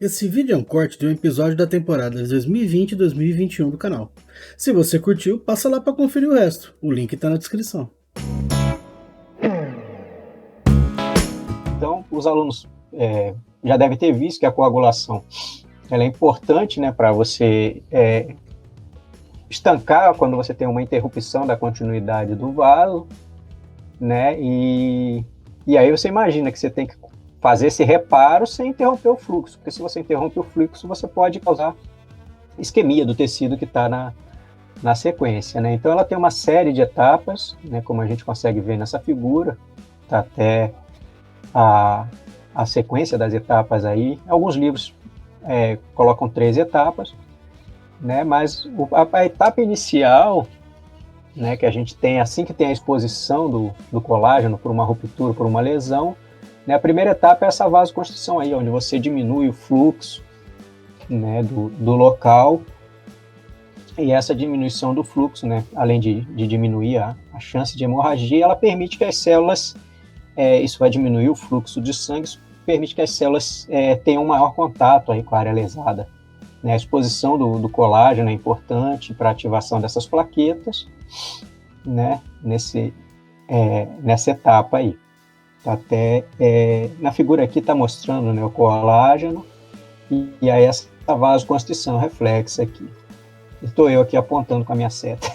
Esse vídeo é um corte de um episódio da temporada de 2020 e 2021 do canal. Se você curtiu, passa lá para conferir o resto. O link está na descrição. Então, os alunos já devem ter visto que a coagulação ela é importante, né, para você estancar quando você tem uma interrupção da continuidade do vaso, né, e aí você imagina que você tem que fazer esse reparo sem interromper o fluxo, porque se você interrompe o fluxo, você pode causar isquemia do tecido que está na sequência, né? Então ela tem uma série de etapas, né, como a gente consegue ver nessa figura, tá até a sequência das etapas aí. Alguns livros colocam 3 etapas, né? Mas a etapa inicial, né, que a gente tem assim que tem a exposição do colágeno por uma ruptura, por uma lesão, né, a primeira etapa é essa vasoconstrição aí, onde você diminui o fluxo, né, do local. E essa diminuição do fluxo, né, além de diminuir a chance de hemorragia, ela permite que as células, isso vai diminuir o fluxo de sangue, isso permite que as células tenham um maior contato aí com a área lesada. Né, a exposição do colágeno é importante para a ativação dessas plaquetas, né, nessa etapa aí. Até na figura aqui está mostrando, né, o colágeno e aí essa vasoconstrição reflexa aqui. Estou eu aqui apontando com a minha seta.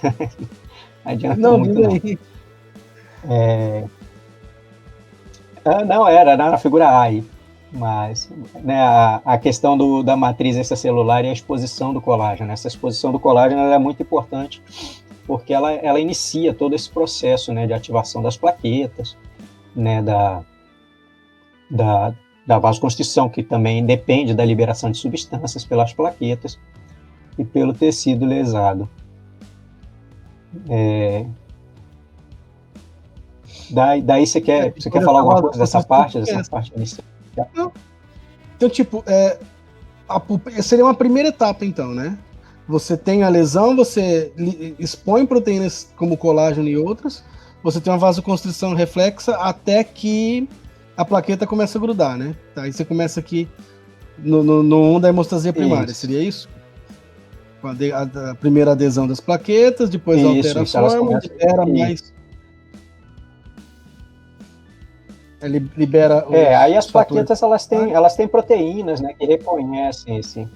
Adianta muito não. Não, era na figura A aí. Mas, né, a questão da matriz extracelular e a exposição do colágeno. Essa exposição do colágeno ela é muito importante porque ela inicia todo esse processo, né, de ativação das plaquetas, né, da vasoconstrição, que também depende da liberação de substâncias pelas plaquetas e pelo tecido lesado. Daí você quer falar alguma coisa dessa parte inicial? Não. Então, tipo, seria uma primeira etapa, então, né? Você tem a lesão, você expõe proteínas como colágeno e outras, você tem uma vasoconstrição reflexa até que a plaqueta começa a grudar, né? Tá, aí você começa aqui no 1 da hemostasia primária, isso. Seria isso? A primeira adesão das plaquetas, depois altera a forma, libera mais... libera aí as plaquetas elas têm proteínas, né, que reconhecem esse...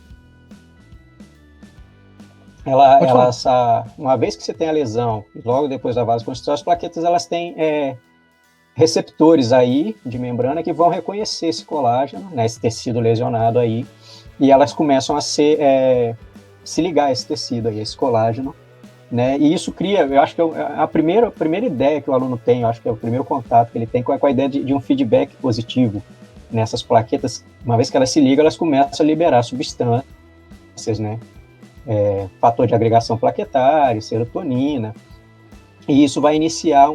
Uma vez que você tem a lesão, logo depois da vasoconstrição, as plaquetas elas têm receptores aí de membrana que vão reconhecer esse colágeno, né, esse tecido lesionado aí, e elas começam a se ligar a esse tecido aí, esse colágeno, né, e isso cria, eu acho que a primeira ideia que o aluno tem, eu acho que é o primeiro contato que ele tem com a ideia de um feedback positivo nessas plaquetas. Uma vez que elas se ligam, elas começam a liberar substâncias, né, fator de agregação plaquetária, serotonina, e isso vai iniciar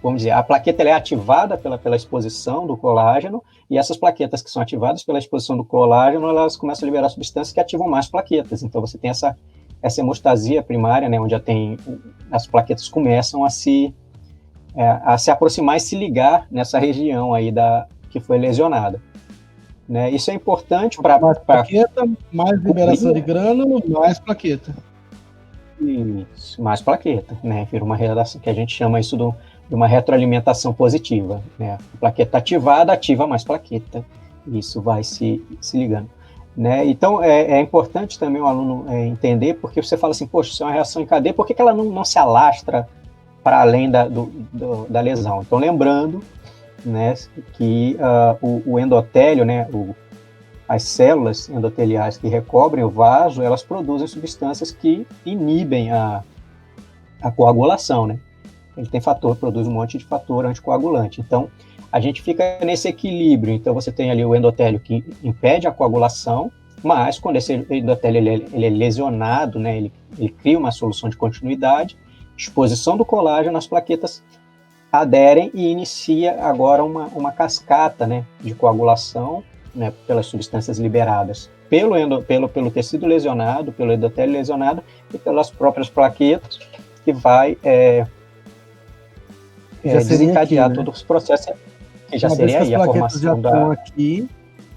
vamos dizer, a plaqueta ela é ativada pela exposição do colágeno, e essas plaquetas que são ativadas pela exposição do colágeno, elas começam a liberar substâncias que ativam mais plaquetas. Então você tem essa hemostasia primária, né, onde as plaquetas começam a se aproximar e se ligar nessa região aí que foi lesionada. Né? Isso é importante para... Mais plaqueta, mais liberação de grânulo, mais plaqueta. Isso, mais plaqueta, né? Vira uma relação que a gente chama isso de uma retroalimentação positiva, né? A plaqueta ativada ativa mais plaqueta, isso vai se ligando, né? Então é importante também o aluno entender, porque você fala assim, poxa, isso é uma reação em cadeia, por que ela não se alastra para além da lesão? Então lembrando, né, que o endotélio, né, as células endoteliais que recobrem o vaso, elas produzem substâncias que inibem a coagulação, né? Ele produz um monte de fator anticoagulante. Então, a gente fica nesse equilíbrio. Então, você tem ali o endotélio que impede a coagulação, mas quando esse endotélio ele é lesionado, né, ele cria uma solução de continuidade, exposição do colágeno, as plaquetas aderem e inicia agora uma cascata, né, de coagulação, né, pelas substâncias liberadas pelo tecido lesionado, pelo endotélio lesionado e pelas próprias plaquetas, que vai desencadear aqui, né, todos os processos que já seria aí a formação aqui,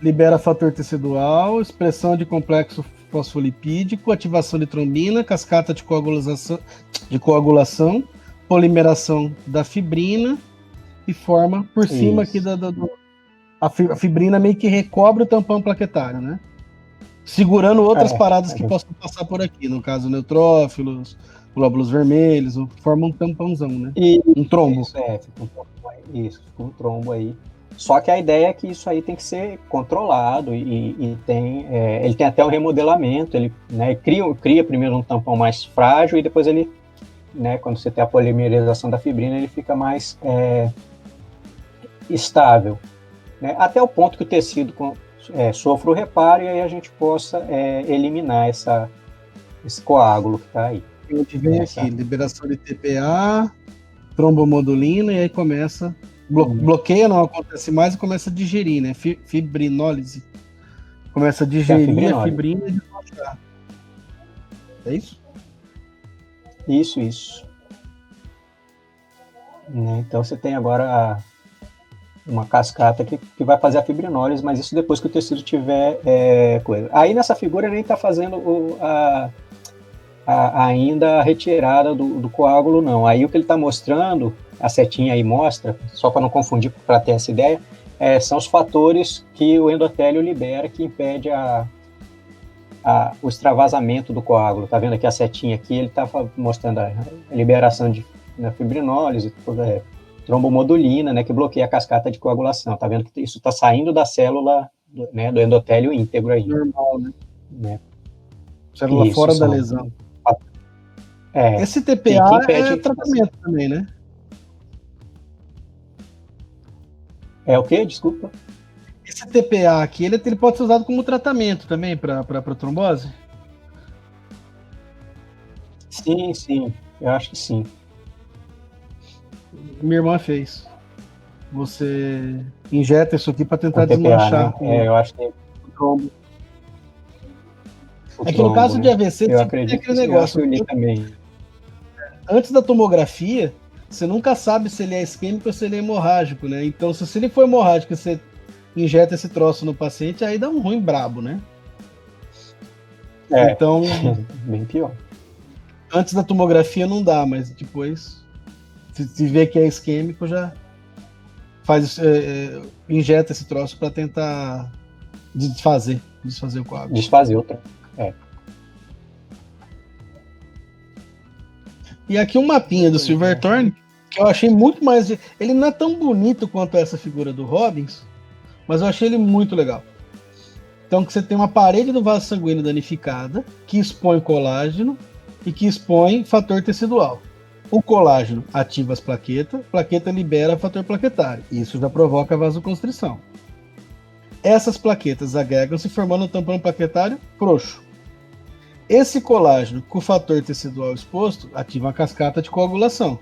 libera fator tecidual, expressão de complexo fosfolipídico, ativação de trombina, cascata de coagulação, polimeração da fibrina e forma por cima aqui a fibrina meio que recobre o tampão plaquetário, né? Segurando outras paradas que possam passar por aqui, no caso neutrófilos, glóbulos vermelhos, forma um tampãozão, né? Um trombo. Isso, fica um trombo aí. Só que a ideia é que isso aí tem que ser controlado e ele tem até um remodelamento, ele, né, cria primeiro um tampão mais frágil e depois ele, né, quando você tem a polimerização da fibrina, ele fica mais estável, né, até o ponto que o tecido sofra o reparo e aí a gente possa eliminar esse coágulo que está aí. A gente vem aqui, liberação de TPA, trombomodulina, e aí começa... Bloqueia, não acontece mais e começa a digerir, né? Fibrinólise. Começa a digerir a fibrina e desmanchar. É isso? Isso. Então você tem agora uma cascata que vai fazer a fibrinólise, mas isso depois que o tecido tiver coisa. Aí nessa figura nem está fazendo ainda a retirada do coágulo, não. Aí o que ele está mostrando, a setinha aí mostra, só para não confundir, para ter essa ideia, são os fatores que o endotélio libera que impede o extravasamento do coágulo. Tá vendo aqui a setinha aqui? Ele está mostrando a liberação da fibrinólise, trombomodulina, né, que bloqueia a cascata de coagulação. Tá vendo que isso está saindo da célula, né, do endotélio íntegro aí. Normal, né? Célula isso, fora da lesão. Esse TPA é tratamento também, né? É o quê? Desculpa. Esse TPA aqui, ele pode ser usado como tratamento também para trombose? Sim. Eu acho que sim. Minha irmã fez. Você injeta isso aqui para tentar desmanchar. Né? Eu acho que... o trombo. Que no caso, né, de AVC, eu acredito que aquele negócio também. Antes da tomografia, você nunca sabe se ele é isquêmico ou se ele é hemorrágico, né? Então, se ele for hemorrágico e você injeta esse troço no paciente, aí dá um ruim brabo, né? Então, bem pior. Antes da tomografia não dá, mas depois, se vê que é isquêmico, já injeta esse troço para tentar desfazer o coágulo. Desfazer outra. E aqui um mapinha do Silverthorne, que eu achei muito mais... Ele não é tão bonito quanto essa figura do Robbins, mas eu achei ele muito legal. Então, que você tem uma parede do vaso sanguíneo danificada, que expõe colágeno e que expõe fator tecidual. O colágeno ativa as plaquetas, plaqueta libera fator plaquetário. Isso já provoca vasoconstrição. Essas plaquetas agregam-se formando um tampão plaquetário frouxo. Esse colágeno com o fator tecidual exposto ativa uma cascata de coagulação,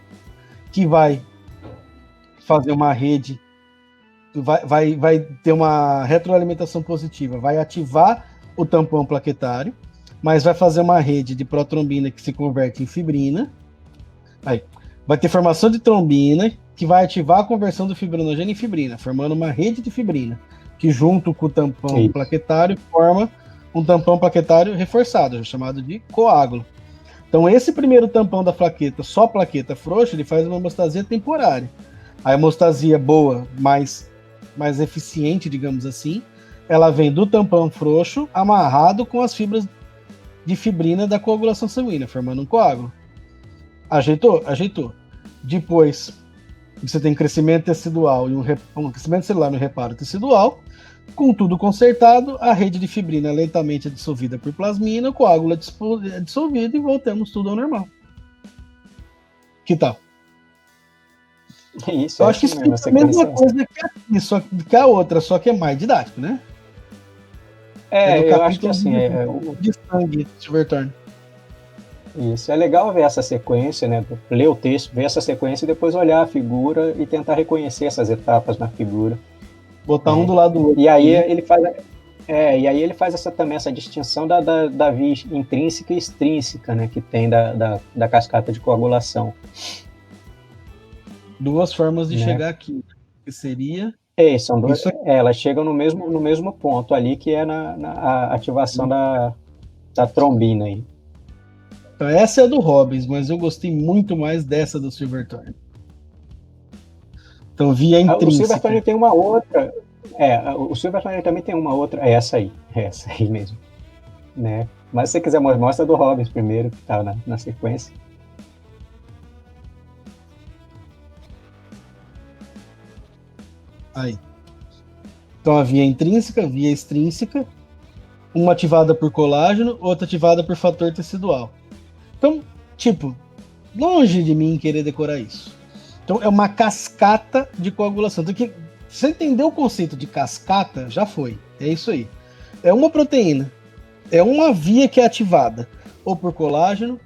que vai fazer uma rede, vai ter uma retroalimentação positiva, vai ativar o tampão plaquetário, mas vai fazer uma rede de protrombina que se converte em fibrina. Vai ter formação de trombina, que vai ativar a conversão do fibrinogênio em fibrina, formando uma rede de fibrina, que junto com o tampão plaquetário forma um tampão plaquetário reforçado, chamado de coágulo. Então, esse primeiro tampão da plaqueta, só plaqueta frouxa, ele faz uma hemostasia temporária. A hemostasia boa, mais eficiente, digamos assim, ela vem do tampão frouxo amarrado com as fibras de fibrina da coagulação sanguínea, formando um coágulo. Ajeitou? Ajeitou. Depois, você tem crescimento tecidual e um crescimento celular no reparo tecidual. Com tudo consertado, a rede de fibrina lentamente é dissolvida por plasmina, o coágulo é dissolvido e voltamos tudo ao normal. Que tal? Isso, eu acho que isso é a mesma coisa que a outra, só que é mais didático, né? Eu acho que assim... de sangue, Silverthorne. Isso, é legal ver essa sequência, né? Ler o texto, ver essa sequência e depois olhar a figura e tentar reconhecer essas etapas na figura. Botar um do lado do outro. E aí ele faz também essa distinção da via intrínseca e extrínseca, né? Que tem da cascata de coagulação. Duas formas de chegar aqui. Que seria São duas, elas chegam no mesmo ponto ali, que é na ativação da trombina aí. Então, essa é a do Robbins, mas eu gostei muito mais dessa do Silverthorne. Então, via intrínseca. O Silverthorne tem uma outra. O Silverthorne também tem uma outra. Essa aí mesmo. Né? Mas se você quiser, mostra do Robbins primeiro, que tá na sequência. Aí. Então, a via intrínseca, via extrínseca, uma ativada por colágeno, outra ativada por fator tecidual. Então, tipo, longe de mim querer decorar isso. Então, é uma cascata de coagulação. Então, você entendeu o conceito de cascata? Já foi. É isso aí. É uma proteína. É uma via que é ativada ou por colágeno,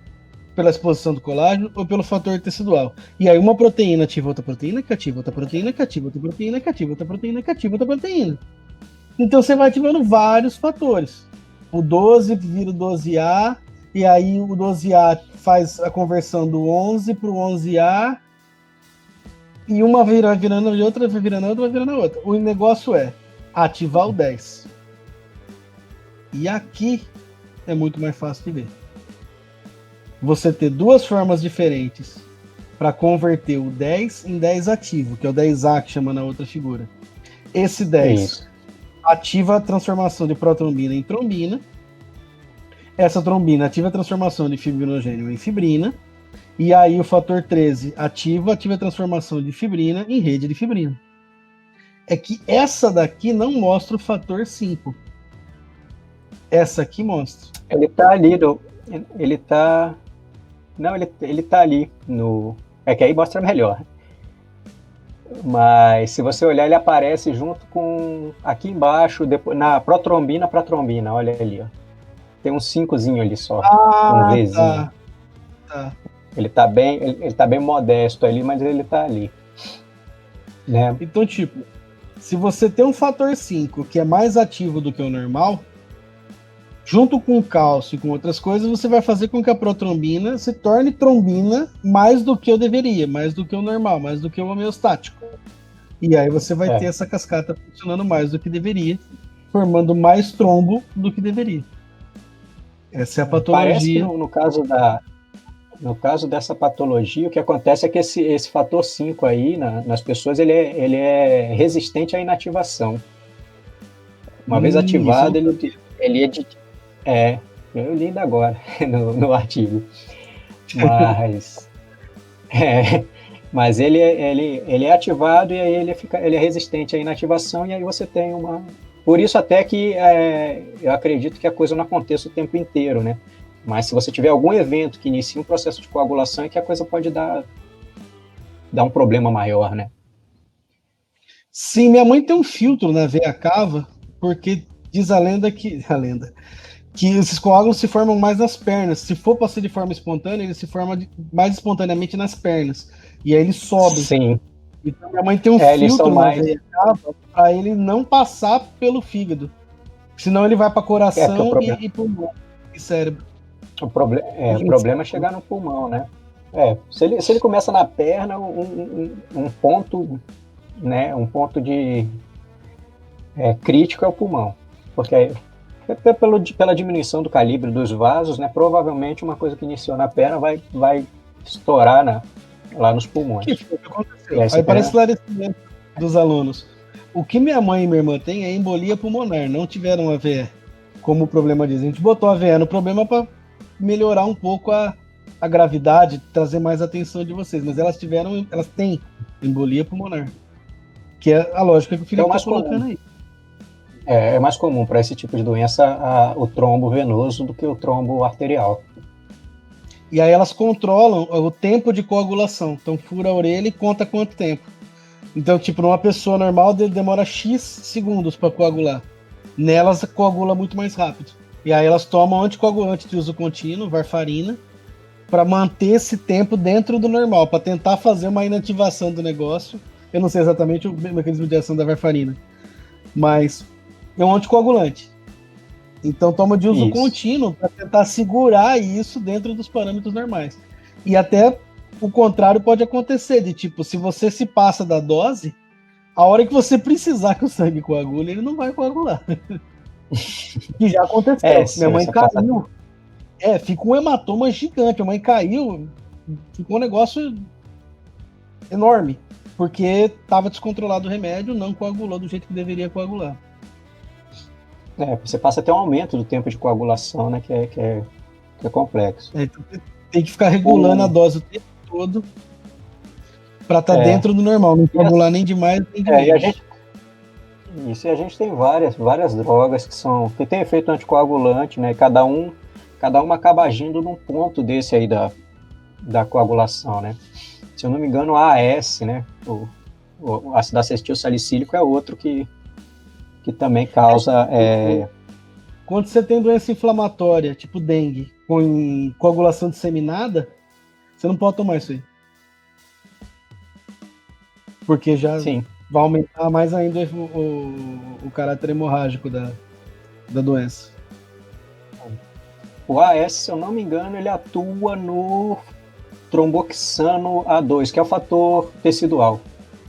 pela exposição do colágeno, ou pelo fator tecidual. E aí uma proteína ativa outra proteína, que ativa outra proteína, que ativa outra proteína, que ativa outra proteína, que ativa outra proteína. Então você vai ativando vários fatores. O 12 vira o 12A, e aí o 12A faz a conversão do 11 para o 11A, e uma vai virando a outra, vai virando a outra, vai virando a outra. O negócio é ativar o 10. E aqui é muito mais fácil de ver. Você ter duas formas diferentes para converter o 10 em 10 ativo, que é o 10A que chama na outra figura. Esse 10 ativa a transformação de protrombina em trombina. Essa trombina ativa a transformação de fibrinogênio em fibrina. E aí o fator 13 ativa a transformação de fibrina em rede de fibrina. É que essa daqui não mostra o fator 5. Essa aqui mostra. Ele tá ali, ele tá... Não, ele tá ali no... É que aí mostra melhor. Mas se você olhar, ele aparece junto com... Aqui embaixo, depois, na protrombina para trombina, olha ali, ó. Tem um 5zinho ali só, um Vzinho. Tá. Ele tá bem modesto ali, mas ele tá ali. Né? Então, tipo, se você tem um fator 5 que é mais ativo do que o normal, junto com o cálcio e com outras coisas, você vai fazer com que a protrombina se torne trombina mais do que eu deveria, mais do que o normal, mais do que o homeostático. E aí você vai ter essa cascata funcionando mais do que deveria, formando mais trombo do que deveria. Essa é a patologia. Parece que no caso dessa patologia, o que acontece é que esse fator 5 aí, nas pessoas, ele é resistente à inativação. Uma vez ativado, ele é eu li ainda agora no artigo. Mas ele é ativado e aí ele é resistente à inativação, e aí você tem uma... Por isso até que eu acredito que a coisa não aconteça o tempo inteiro, né? Mas se você tiver algum evento que inicie um processo de coagulação, é que a coisa pode dar um problema maior, né? Sim, minha mãe tem um filtro na veia cava, porque diz a lenda que esses coágulos se formam mais nas pernas. Se for para ser de forma espontânea, ele se forma mais espontaneamente nas pernas. E aí ele sobe. Sim. Então minha mãe tem um filtro na veia cava para ele não passar pelo fígado. Senão ele vai para coração e pulmão e cérebro. O problema é chegar no pulmão, né? Se ele começa na perna, um ponto, né? Um ponto de crítico é o pulmão. Porque pela diminuição do calibre dos vasos, né, provavelmente uma coisa que iniciou na perna vai estourar lá nos pulmões. Que foi o que aconteceu? Aí para esclarecimento dos alunos. O que minha mãe e minha irmã têm é embolia pulmonar, não tiveram AVE, como o problema diz. A gente botou AVE no problema para melhorar um pouco a gravidade, trazer mais atenção de vocês, mas elas têm embolia pulmonar, que é a lógica que o Felipe está colocando aí. É mais comum para esse tipo de doença o trombo venoso do que o trombo arterial. E aí elas controlam o tempo de coagulação. Então fura a orelha e conta quanto tempo. Então, tipo, numa pessoa normal demora X segundos para coagular. Nelas coagula muito mais rápido. E aí elas tomam anticoagulante de uso contínuo, varfarina, para manter esse tempo dentro do normal, para tentar fazer uma inativação do negócio. Eu não sei exatamente o mecanismo de ação da varfarina, mas é um anticoagulante. Então toma de uso contínuo para tentar segurar isso dentro dos parâmetros normais. E até o contrário pode acontecer, de tipo, se você se passa da dose, A hora que você precisar que o sangue coagule, ele não vai coagular. Que já aconteceu. Minha mãe caiu. Fica um hematoma gigante. A mãe caiu, ficou um negócio enorme. Porque estava descontrolado o remédio, não coagulou do jeito que deveria coagular. Você passa a ter um aumento do tempo de coagulação, né? Que é complexo. Então tem que ficar regulando a dose o tempo todo para estar dentro do normal, não coagular nem demais nem de menos. E a gente tem várias drogas que tem efeito anticoagulante, né? Cada uma acaba agindo num ponto desse aí da coagulação, né? Se eu não me engano, a AS, né? O ácido acetil salicílico é outro que também causa... Quando você tem doença inflamatória, tipo dengue, com coagulação disseminada, você não pode tomar isso aí. Porque já vai aumentar mais ainda o caráter hemorrágico da doença. O AS, se eu não me engano, ele atua no tromboxano A2, que é o fator tecidual,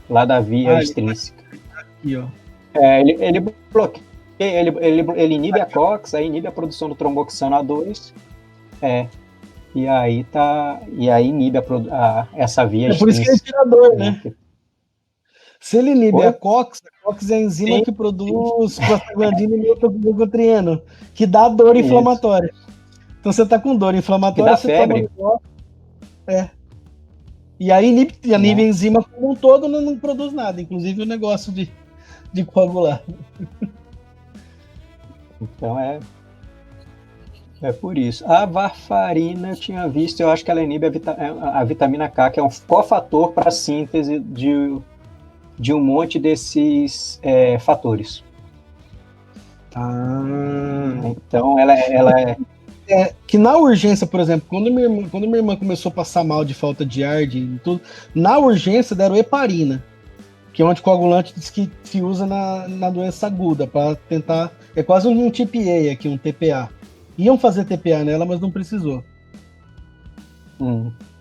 lá da via extrínseca. Aqui, ó. Ele bloqueia, ele inibe a COX, aí inibe a produção do tromboxano A2, e aí inibe essa via extrínseca. Por isso que ele é tirador, né? Se ele inibe a COX é a enzima que produz prostaglandina e leucotrieno, que dá dor inflamatória. Então você tá com dor inflamatória, você febre. toma E aí inibe a enzima como um todo não produz nada, inclusive o negócio de coagular. Então é por isso. A varfarina eu tinha visto, eu acho que ela inibe a vitamina K, que é um cofator para a síntese de um monte desses fatores. Então ela é... que na urgência, por exemplo, quando minha irmã começou a passar mal de falta de ar, de tudo, na urgência deram heparina, que é um anticoagulante que se usa na doença aguda, para tentar... É quase um TPA aqui, um TPA. Iam fazer TPA nela, mas não precisou.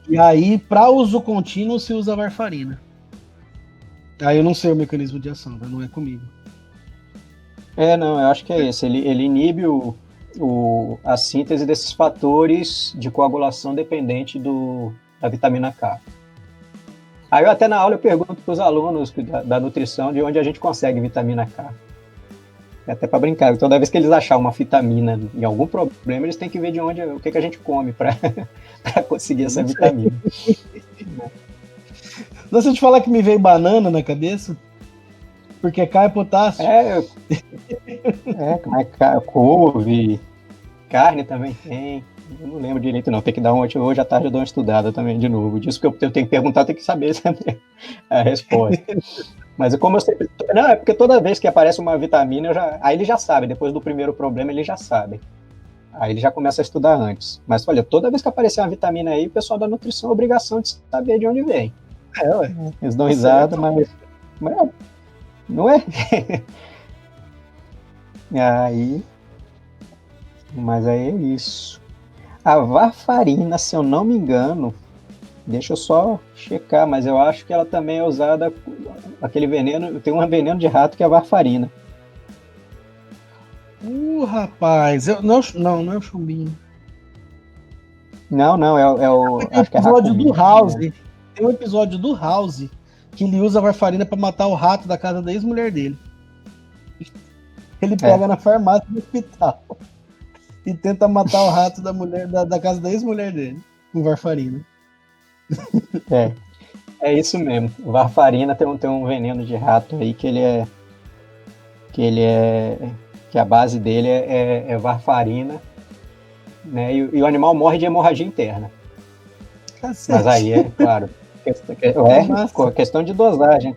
E aí, para uso contínuo, se usa varfarina. Aí eu não sei o mecanismo de ação, não é comigo. Não, eu acho que é esse. Ele inibe a síntese desses fatores de coagulação dependente da vitamina K. Aí até na aula eu pergunto para os alunos da nutrição de onde a gente consegue vitamina K. Até para brincar. Toda vez que eles acharem uma vitamina em algum problema, eles têm que ver o que a gente come para conseguir essa vitamina. Não, se eu te falar que me veio banana na cabeça, porque K é potássio. Couve, carne também tem. Eu não lembro direito não, tem que dar hoje à tarde eu dou uma estudada também de novo. Disso que eu tenho que perguntar, eu tenho que saber também a resposta. Mas como eu sempre... Não, é porque toda vez que aparece uma vitamina, aí ele já sabe, depois do primeiro problema ele já sabe. Aí ele já começa a estudar antes. Mas olha, toda vez que aparecer uma vitamina aí, o pessoal da nutrição é obrigação de saber de onde vem. Eles dão risada, mas não é? Mas aí é isso. A varfarina, se eu não me engano, deixa eu só checar, mas eu acho que ela também é usada, aquele veneno, tem um veneno de rato que é a varfarina. Rapaz, não é o chumbinho. Não, acho que é episódio racumim, do House. né? Tem um episódio do House que ele usa a varfarina para matar o rato da casa da ex-mulher dele. Ele pega na farmácia do hospital e tenta matar o rato da casa da ex-mulher dele com varfarina. É isso mesmo. Varfarina tem um veneno de rato aí que a base dele é varfarina, né? E o animal morre de hemorragia interna. Cacete. Mas aí é claro, questão de dosagem.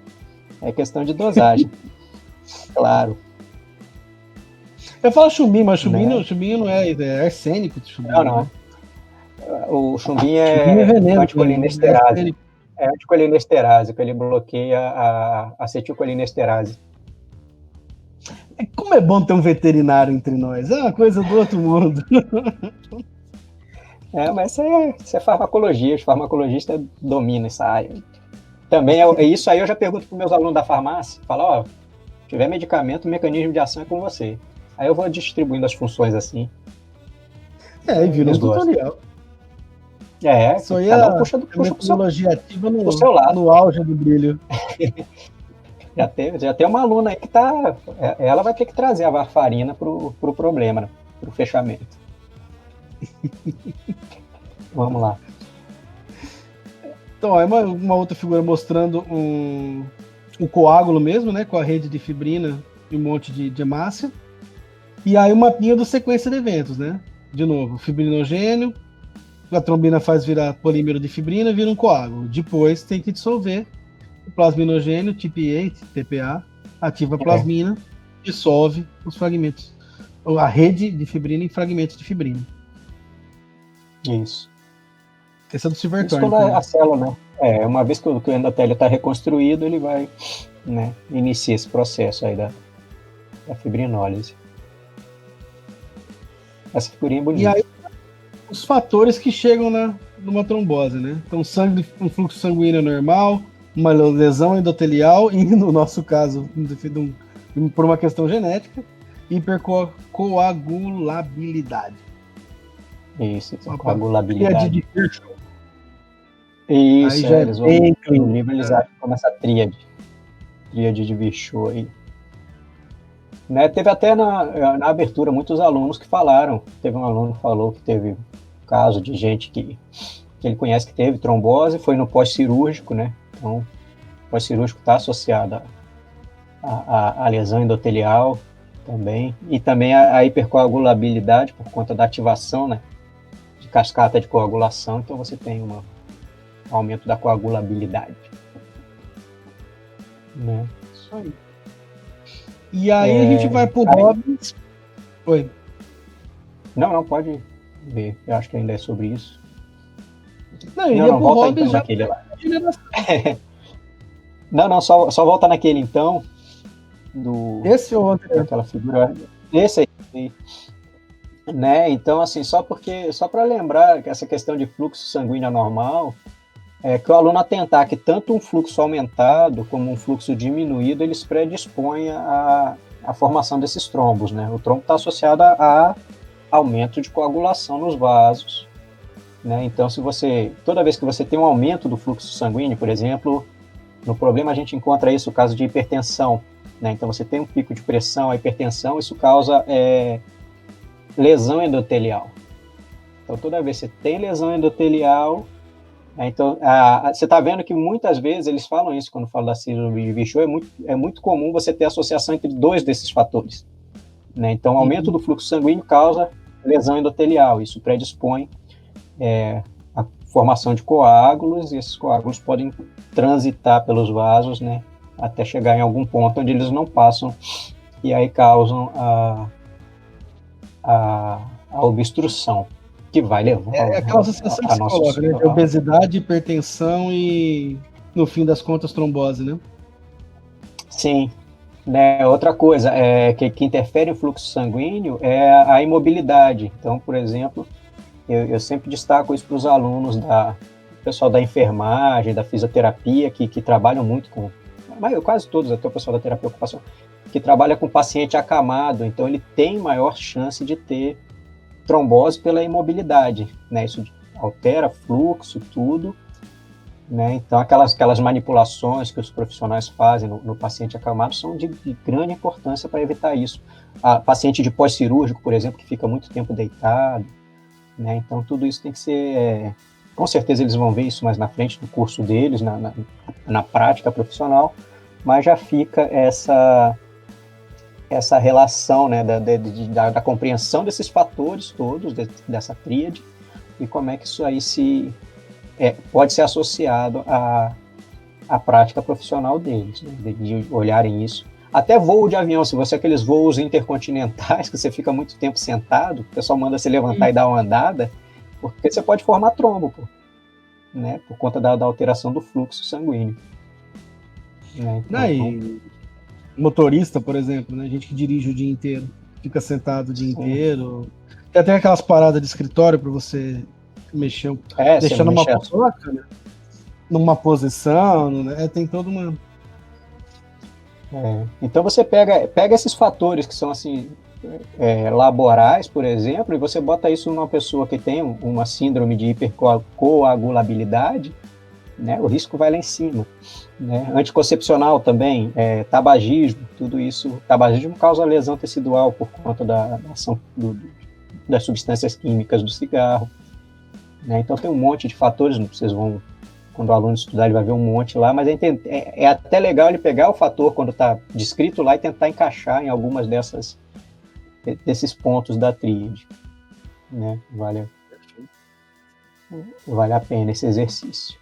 É questão de dosagem. Claro. Eu falo chumbinho, mas chumbinho não é arsênico. Chumbinho, não. Né? O chumbinho é veneno, anticolinesterase. É anticolinesterase, que ele bloqueia a acetilcolinesterase. Como é bom ter um veterinário entre nós. É uma coisa do outro mundo. Mas isso é farmacologia. Os farmacologistas dominam essa área. também é isso aí, eu já pergunto para os meus alunos da farmácia, falo, ó, se tiver medicamento, o mecanismo de ação é com você. Aí eu vou distribuindo as funções assim. E vira um Eles gostam. tutorial. Isso aí cada um é puxa a metodologia ativa pro seu lado. no auge do brilho. Já tem uma aluna aí que ela vai ter que trazer a varfarina pro problema, né? Pro fechamento. Vamos lá. Então, é uma outra figura mostrando um coágulo mesmo, né? Com a rede de fibrina e um monte de hemácia. E aí o mapinha da sequência de eventos, né? De novo, fibrinogênio, a trombina faz virar polímero de fibrina, vira um coágulo. Depois tem que dissolver o plasminogênio, TPA, TPA, ativa a plasmina, dissolve os fragmentos, a rede de fibrina em fragmentos de fibrina. Isso. Esse é do Silverthorne. Isso quando a célula, né? Uma vez que o endotélio está reconstruído, ele vai, né, iniciar esse processo aí da fibrinólise. Essa figurinha é bonita. E aí, os fatores que chegam numa trombose, né? Então, um fluxo sanguíneo normal, uma lesão endotelial e, no nosso caso, por uma questão genética, hipercoagulabilidade. Isso, coagulabilidade. De Virchow. Isso, aí já eles vão, no livro eles acham como essa tríade de Virchow aí. Né, teve até na abertura muitos alunos que falaram, teve um aluno que falou que teve caso de gente que ele conhece que teve trombose, foi no pós-cirúrgico, né? Então, o pós-cirúrgico está associado à lesão endotelial também, e também a hipercoagulabilidade por conta da ativação, né, de cascata de coagulação, então você tem um aumento da coagulabilidade. Né? Isso aí. E aí a gente vai pro Robbins. Oi. Não, pode ver. Eu acho que ainda é sobre isso. Não, volta então naquele lá. Só volta naquele então. Esse ou outro? Aquela figura. Esse aí. Né? Então, assim, só para lembrar que essa questão de fluxo sanguíneo anormal, que o aluno atentar que tanto um fluxo aumentado como um fluxo diminuído, eles predispõem à formação desses trombos, né? O trombo está associado a aumento de coagulação nos vasos, né? Então, toda vez que você tem um aumento do fluxo sanguíneo, por exemplo, no problema a gente encontra isso no caso de hipertensão, né? Então, você tem um pico de pressão, a hipertensão, isso causa lesão endotelial. Então, toda vez que você tem lesão endotelial, então, você está vendo que muitas vezes eles falam isso quando falam da síndrome de Virchow, é muito comum você ter associação entre dois desses fatores. Né? Então, o aumento do fluxo sanguíneo causa lesão endotelial, isso predispõe a formação de coágulos, e esses coágulos podem transitar pelos vasos, né, até chegar em algum ponto onde eles não passam, e aí causam a obstrução, que vai levar... aquela associação que se coloca, né? De obesidade, hipertensão e, no fim das contas, trombose, né? Sim. Né, outra coisa que interfere no fluxo sanguíneo é a imobilidade. Então, por exemplo, eu sempre destaco isso para os alunos, pessoal da enfermagem, da fisioterapia, que trabalham muito com... Quase todos, até o pessoal da terapia ocupacional, que trabalha com paciente acamado, então ele tem maior chance de ter trombose pela imobilidade, né? Isso altera fluxo, tudo, né? Então aquelas manipulações que os profissionais fazem no paciente acamado são de grande importância para evitar isso. A paciente de pós-cirúrgico, por exemplo, que fica muito tempo deitado, né? Então tudo isso tem que ser... com certeza eles vão ver isso mais na frente do curso deles, na prática profissional, mas já fica essa relação, né, da compreensão desses fatores todos, dessa tríade, e como é que isso aí pode ser associado à prática profissional deles, né, de olharem isso. Até voo de avião, se você aqueles voos intercontinentais, que você fica muito tempo sentado, o pessoal manda você levantar e dar uma andada, porque você pode formar trombo, né, por conta da alteração do fluxo sanguíneo. Né, então, motorista, por exemplo, né? Gente que dirige o dia inteiro, fica sentado o dia inteiro. Tem até aquelas paradas de escritório para você mexer, deixando uma placa, né? numa posição, né? Tem toda uma... Então você pega esses fatores que são assim, laborais, por exemplo, e você bota isso numa pessoa que tem uma síndrome de hipercoagulabilidade, né? O risco vai lá em cima. Né? Anticoncepcional também, tabagismo, tudo isso. Tabagismo causa lesão tecidual por conta da ação das substâncias químicas do cigarro. Né? Então tem um monte de fatores, vocês vão, quando o aluno estudar, ele vai ver um monte lá, mas é até legal ele pegar o fator quando está descrito lá e tentar encaixar em algumas desses pontos da tríade. Né? Vale a pena esse exercício.